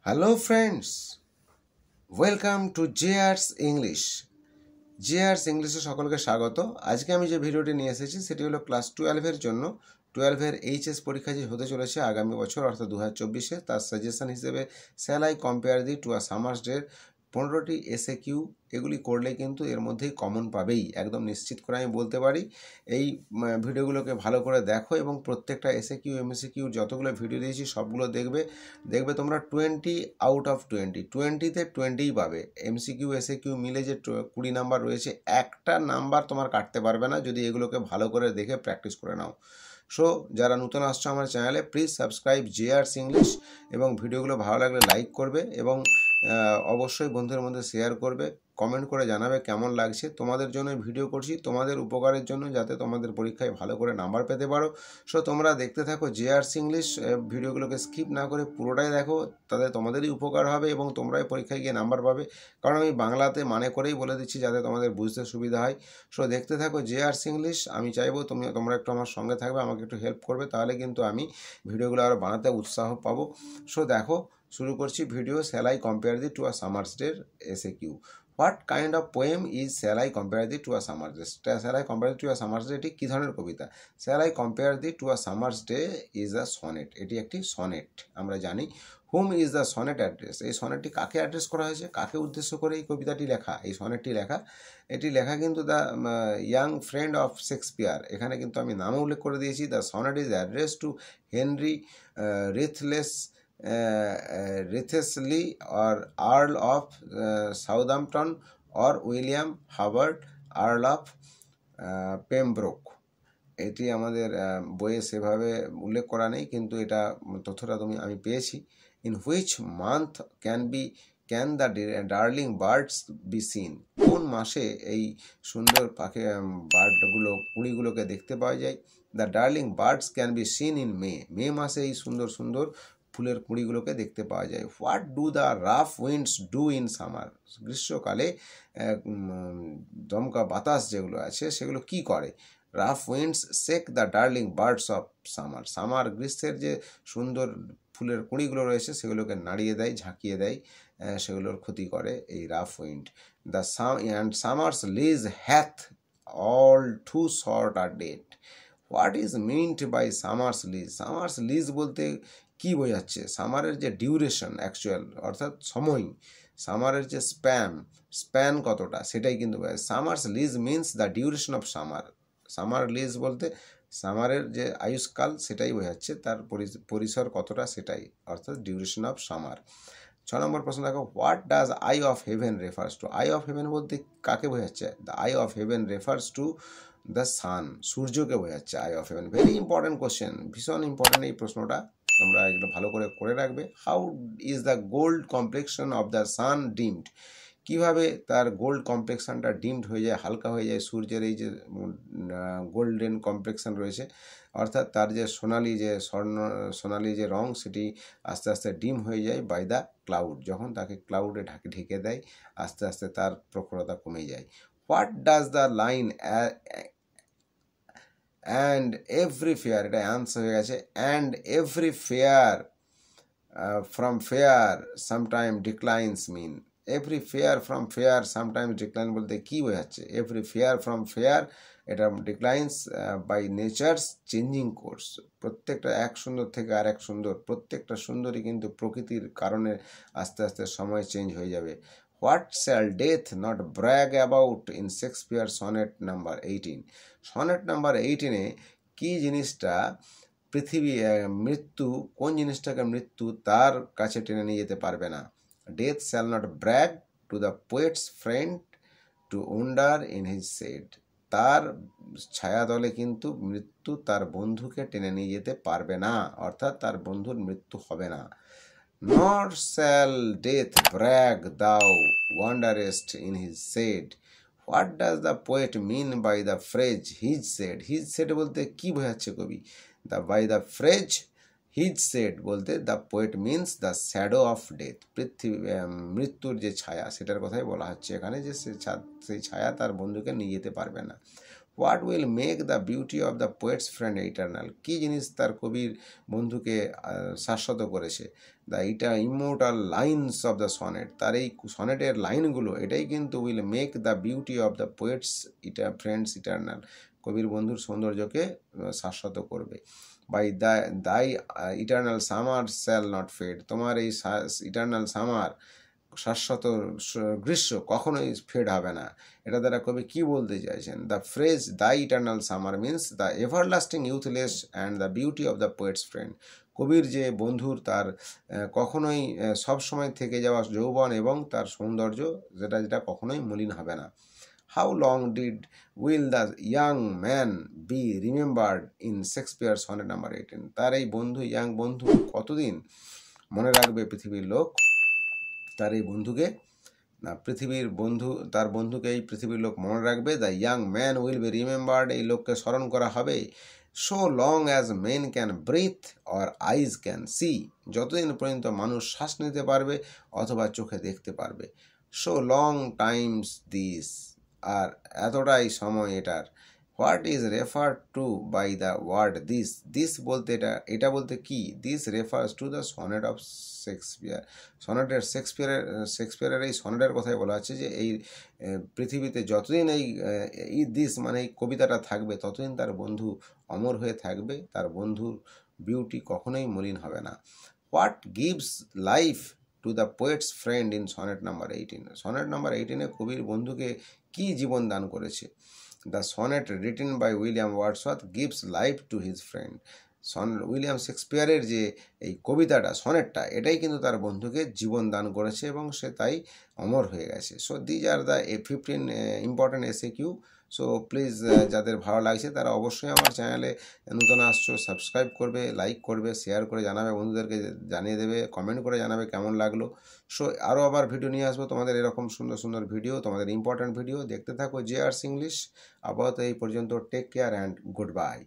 Hello friends, welcome to JRS English. জেআরস ইংলিশে সকলকে স্বাগত। আজকে আমি যে ভিডিওটি নিয়ে এসেছি সেটি হলো ক্লাস 12-এর জন্য। 12-এর এইচএস পরীক্ষা যে হতে চলেছে আগামী বছর অর্থাৎ 2024-এ, তার সাজেশন হিসেবে shall I compare thee to a Summers ডের 15টি এসএ কিউ। এগুলি করলে কিন্তু এর মধ্যেই কমন পাবেই, একদম নিশ্চিত করে আমি বলতে পারি। এই ভিডিওগুলোকে ভালো করে দেখো এবং প্রত্যেকটা এসএ কিউ এমএসএ কিউ যতগুলো ভিডিও দিয়েছি সবগুলো দেখবে তোমরা 20 আউট অফ 20তে 20ই পাবে। এমসিকিউ এসএ কিউ মিলে যে 20 নাম্বার রয়েছে, একটা নাম্বার তোমার কাটতে পারবে না যদি এগুলোকে ভালো করে দেখে প্র্যাকটিস করে নাও। সো যারা নতুন আসছো আমার চ্যানেলে, প্লিজ সাবস্ক্রাইব জেআরস ইংলিশ এবং ভিডিওগুলো ভালো লাগলে লাইক করবে এবং অবশ্যই বন্ধুদের মধ্যে শেয়ার করবে, কমেন্ট করে জানাবে কেমন লাগছে। তোমাদের জন্য ভিডিও করছি, তোমাদের উপকারের জন্য, যাতে তোমাদের পরীক্ষায় ভালো করে নাম্বার পেতে পারো। সো তোমরা দেখতে থাকো জেআরস ইংলিশ, ভিডিওগুলোকে স্কিপ না করে পুরোটাই দেখো, তাতে তোমাদেরই উপকার হবে এবং তোমরাই পরীক্ষায় গিয়ে নাম্বার পাবে। কারণ আমি বাংলাতে মানে করেই বলে দিচ্ছি যাতে তোমাদের বুঝতে সুবিধা হয়। সো দেখতে থাকো জেআরস ইংলিশ। আমি চাইবো তোমরা একটু আমার সঙ্গে থাকবে, আমাকে একটু হেল্প করবে, তাহলে কিন্তু আমি ভিডিওগুলো আরও বানাতে উৎসাহ পাবো। সো দেখো, শুরু করছি video. Shall I compare thee to a summer's day SA Q. What kind of poem is shall I compare thee to a summer's day? Shall I compare thee to a summer's day এটি কী ধরনের কবিতা? Shall I compare thee to a summer's day is a sonnet. এটি একটি sonnet, আমরা জানি। Whom is the sonnet address? এই সনেটটি কাকে অ্যাড্রেস করা হয়েছে, কাকে উদ্দেশ্য করে এই কবিতাটি লেখা, এই সনেটটি লেখা? এটি লেখা কিন্তু the young friend of Shakespeare. এখানে কিন্তু আমি নামও উল্লেখ করে দিয়েছি। The sonnet is address to Henry Wriothesley or Earl of Southampton or William Howard Earl of Pembroke. এটি আমাদের বইয়ে সেভাবে উল্লেখ করা নেই, কিন্তু এটা তথ্যটা আমি পেয়েছি। In which month can the darling birds be seen? কোন মাসে এই সুন্দর পাখি কুড়িগুলোকে দেখতে পাওয়া যায়? The darling birds can be seen in May মাসে এই সুন্দর সুন্দর ফুলের কুঁড়িগুলোকে দেখতে পাওয়া যায়। What do the rough winds do in summer? গ্রীষ্মকালে দমকা বাতাস যেগুলো আছে সেগুলো কি করে? Rough winds shake the darling birds of summer গ্রীষ্মের যে সুন্দর ফুলের কুঁড়িগুলো রয়েছে সেগুলোকে নাড়িয়ে দেয়, ঝাঁকিয়ে দেয়, সেগুলোর ক্ষতি করে এই rough wind. The summer's lease hath all too short a date. What is meant by summer's lease? Summer's lease বলতে কি বোঝাচ্ছে? সামারের যে ডিউরেশন অ্যাকচুয়াল অর্থাৎ সময়, সামারের যে স্প্যান কতটা সেটাই কিন্তু summer's lease means the duration of summer lease বলতে সামারের যে আয়ুষ্কাল সেটাই বোঝাচ্ছে, তার পরিসর কতটা সেটাই, অর্থাৎ ডিউরেশন অফ সামার। 6 নম্বর প্রশ্ন দেখো, what does I of haven refers to? I of haven বলতে কাকে বোঝাচ্ছে? The I of haven refers to the sun, সূর্যকে বোঝাচ্ছে I of haven. Very important question, ভীষণ ইম্পর্টেন্ট এই প্রশ্নটা, তোমরা এগুলো ভালো করে রাখবে। How is the gold complexion of the sun deemed? কীভাবে তার গোল্ড কমপ্লেক্সানটা ডিমড হয়ে যায়, হালকা হয়ে যায় সূর্যের এই যে গোল্ডেন কমপ্লেক্সান রয়েছে, অর্থাৎ তার যে সোনালি যে রং সেটি আস্তে আস্তে ডিম হয়ে যায় বাই দ্য ক্লাউড। যখন তাকে ক্লাউডে ঢেকে দেয় আস্তে আস্তে তার প্রখরতা কমে যায়। What does the line and every fair, এটা অ্যান্সার হয়ে গেছে, and every fair from fair sometime declines mean? Every fair from fair sometimes decline বলতে কী বোঝাচ্ছে? এভরি ফেয়ার ফ্রম ফেয়ার, এটা declines by nature's changing course. প্রত্যেকটা এক সুন্দর থেকে আর এক সুন্দর, প্রত্যেকটা সুন্দরই কিন্তু প্রকৃতির কারণে আস্তে আস্তে সময় চেঞ্জ হয়ে যাবে। What shall death not brag about in Shakespeare sonnet number 18? Sonnet number 18-এ কী জিনিসটা মৃত্যু, কোন জিনিসটাকে মৃত্যু তার কাছে টেনে নিয়ে যেতে পারবে না? Death shall not brag to the poet's friend to wander in his shade. তার ছায়াদলে কিন্তু মৃত্যু তার বন্ধুকে টেনে নিয়ে যেতে পারবে না, অর্থাৎ তার বন্ধুর মৃত্যু হবে না। Nor shall death brag thou wanderest in his shade. What does the poet mean by the phrase his shade? His shade বলতে কী বোঝাচ্ছে কবি? By the phrase his shade বলতে the poet means the shadow of death. মৃত্যুর যে ছায়া সেটার কথাই বলা হচ্ছে এখানে, যে সেই ছায়া তার বন্ধুকে নিয়ে যেতে পারবে না। What will make the beauty of the poet's friend eternal, কী জিনিস তার কবির বন্ধুকে শাশ্বত করেছে। The immortal lines of the sonnet, তার এই সনেটের লাইনগুলো এটাই কিন্তু will make the beauty of the poet's friends eternal, কবির বন্ধুর সৌন্দর্যকে শাশ্বত করবে। By thy eternal summer shall not fade, তোমার এই ইটার্নাল সামার শাশ্বত গ্রীষ্ম কখনোই ফেড হবে না। এটা দ্বারা কবি কি বলতে চাইছেন? The phrase the eternal summer means the everlasting youthless and the beauty of the poet's friend, কবির যে বন্ধুর তার কখনোই সবসময় থেকে যাওয়া যৌবন এবং তার সৌন্দর্য যেটা কখনোই মলিন হবে না। How long will the young man be remembered in Shakespeare sonnet number 18, তার এই বন্ধু ইয়াং বন্ধু কতদিন মনে রাখবে পৃথিবীর লোক তার এই বন্ধুকে? না, পৃথিবীর বন্ধু তার বন্ধুকে এই পৃথিবীর লোক মনে রাখবে। The young man will be remembered, এই লোককে স্মরণ করা হবে। So long as men can breathe or eyes can see, যতদিন পর্যন্ত মানুষ শ্বাস নিতে পারবে অথবা চোখে দেখতে পারবে। সো লং টাইমস দিস, আর এতটাই সময় এটার। What is refer to by the word this, this বলতে এটা বলতে কি? This refers to the sonnet of Shakespeare, সনেটের শেক্সপিয়ারের এই সনেটের কথাই বলা হচ্ছে যে এই পৃথিবীতে যতদিন এই দিস মানে এই কবিতাটা থাকবে ততদিন তার বন্ধু অমর হয়ে থাকবে, তার বন্ধুর বিউটি কখনোই মলিন হবে না। What gives life to the poet's friend in sonnet number 18, sonnet number 18 কবির বন্ধুকে কি জীবন দান করেছে? The sonnet written by William Wordsworth gives life to his friend, William শেক্সপিয়ারের যে এই কবিতাটা সনেটটা এটাই কিন্তু তার বন্ধুকে জীবন দান করেছে এবং সে তাই অমর হয়ে গেছে। So these are the 15 important SAQ. So please যাদের ভালো লাগছে তারা অবশ্যই আমার চ্যানেলে নতুন আসছো সাবস্ক্রাইব করবে, লাইক করবে, শেয়ার করে জানাবে, বন্ধুদেরকে জানিয়ে দেবে, কমেন্ট করে জানাবে কেমন লাগলো। সো আরও আবার ভিডিও নিয়ে আসবো তোমাদের এরকম সুন্দর সুন্দর ভিডিও, তোমাদের ইম্পর্টেন্ট ভিডিও দেখতে থাকো জেআরস ইংলিশ। আপাতত এই পর্যন্ত, take care and good bye.